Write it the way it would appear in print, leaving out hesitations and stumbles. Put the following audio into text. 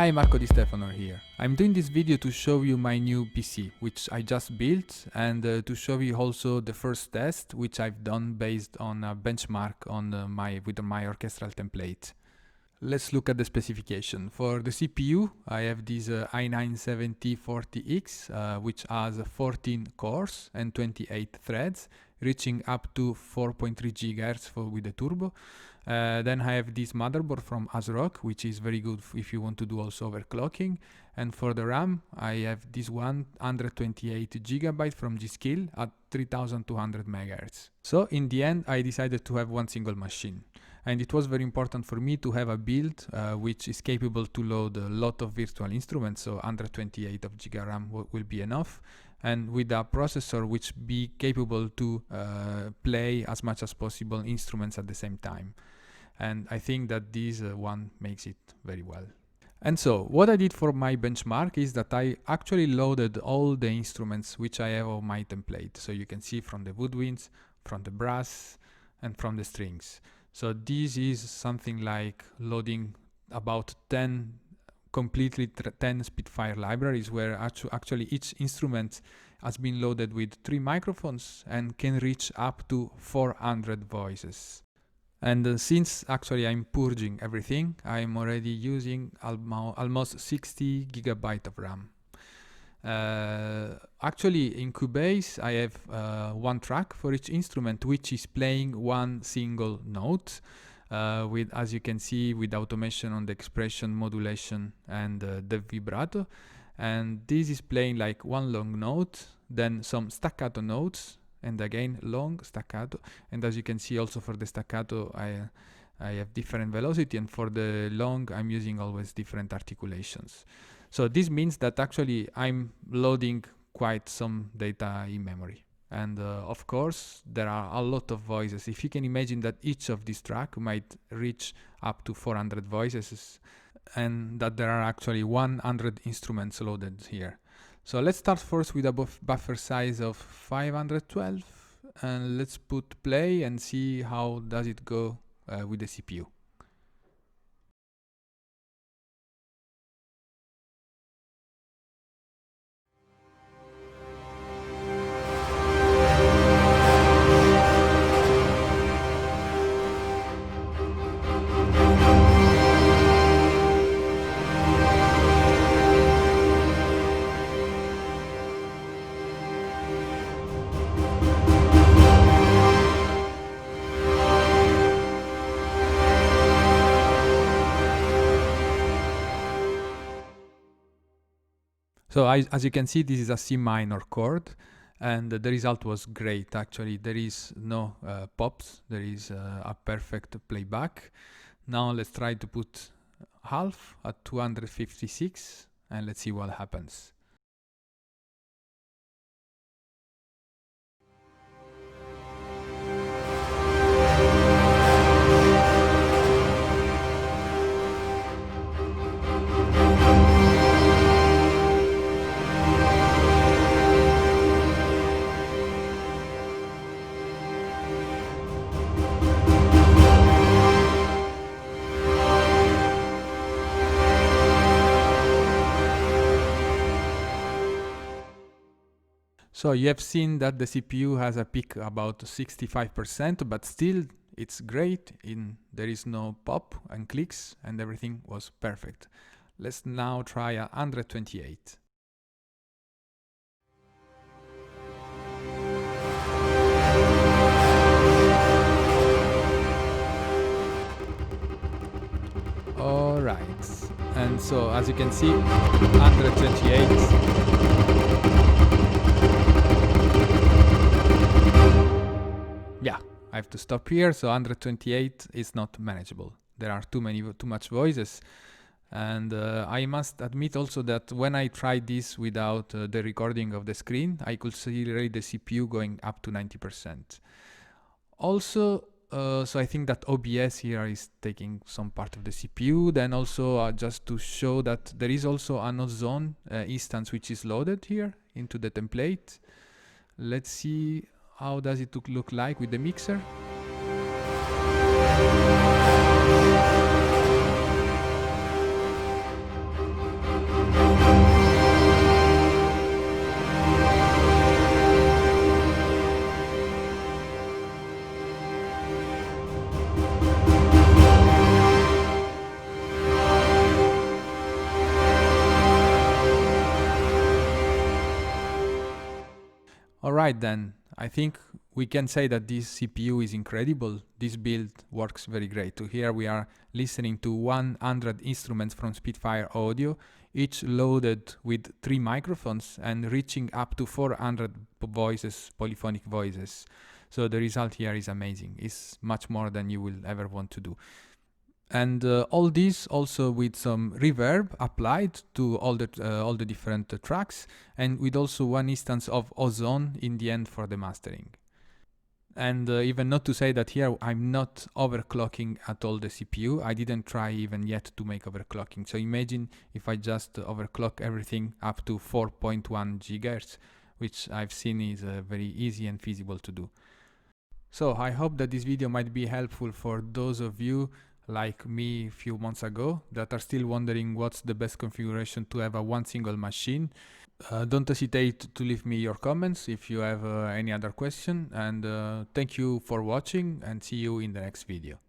Hi, Marco Di Stefano here. I'm doing this video to show you my new PC, which I just built, and to show you also the first test, which I've done based on a benchmark on with my orchestral template. Let's look at the specification. For the CPU, I have this i9-7040X, which has 14 cores and 28 threads, reaching up to 4.3 GHz with the turbo. Then I have this motherboard from AsRock, which is very good if you want to do also overclocking. And for the RAM, I have this 128 GB from G.Skill at 3200 MHz. So in the end, I decided to have one single machine. And it was very important for me to have a build which is capable to load a lot of virtual instruments, so 128 of Gb RAM will be enough, and with a processor which be capable to play as much as possible instruments at the same time. And I think that this one makes it very well. And so what I did for my benchmark is that I actually loaded all the instruments which I have on my template. So you can see from the woodwinds, from the brass, and from the strings. So this is something like loading about 10 Spitfire libraries, where actually each instrument has been loaded with 3 microphones and can reach up to 400 voices. And since actually I'm purging everything, I'm already using almost 60 GB of RAM. Actually in Cubase I have one track for each instrument which is playing one single note with, as you can see, with automation on the expression, modulation, and the vibrato. And this is playing like one long note, then some staccato notes, and again long staccato. And as you can see also for the staccato I have different velocity, and for the long I'm using always different articulations. So this means that actually I'm loading quite some data in memory. And of course, there are a lot of voices. If you can imagine that each of these tracks might reach up to 400 voices, and that there are actually 100 instruments loaded here. So let's start first with a buffer size of 512, and let's put play and see how does it go with the CPU. So as you can see, this is a C minor chord, and the result was great. Actually, there is no pops, there is a perfect playback. Now let's try to put half at 256, and let's see what happens. So you have seen that the CPU has a peak about 65%, but still it's great. There is no pop and clicks, and everything was perfect. Let's now try a 128. All right, and so as you can see, 128. Yeah, I have to stop here. So 128 is not manageable. There are too much voices. And I must admit also that when I tried this without the recording of the screen, I could see really the CPU going up to 90%. Also, so I think that OBS here is taking some part of the CPU. Then also just to show that there is also an ozone instance which is loaded here into the template. Let's see how does it look like with the mixer. Alright then, I think we can say that this CPU is incredible. This build works very great. So here we are listening to 100 instruments from Spitfire Audio, each loaded with 3 microphones and reaching up to 400 voices, polyphonic voices. So the result here is amazing. It's much more than you will ever want to do. And all this also with some reverb applied to all the different tracks, and with also one instance of ozone in the end for the mastering. And even not to say that here I'm not overclocking at all the CPU. I didn't try even yet to make overclocking. So imagine if I just overclock everything up to 4.1 GHz, which I've seen is very easy and feasible to do. So I hope that this video might be helpful for those of you like me a few months ago that are still wondering what's the best configuration to have a one single machine. Don't hesitate to leave me your comments if you have any other question, and thank you for watching, and see you in the next video.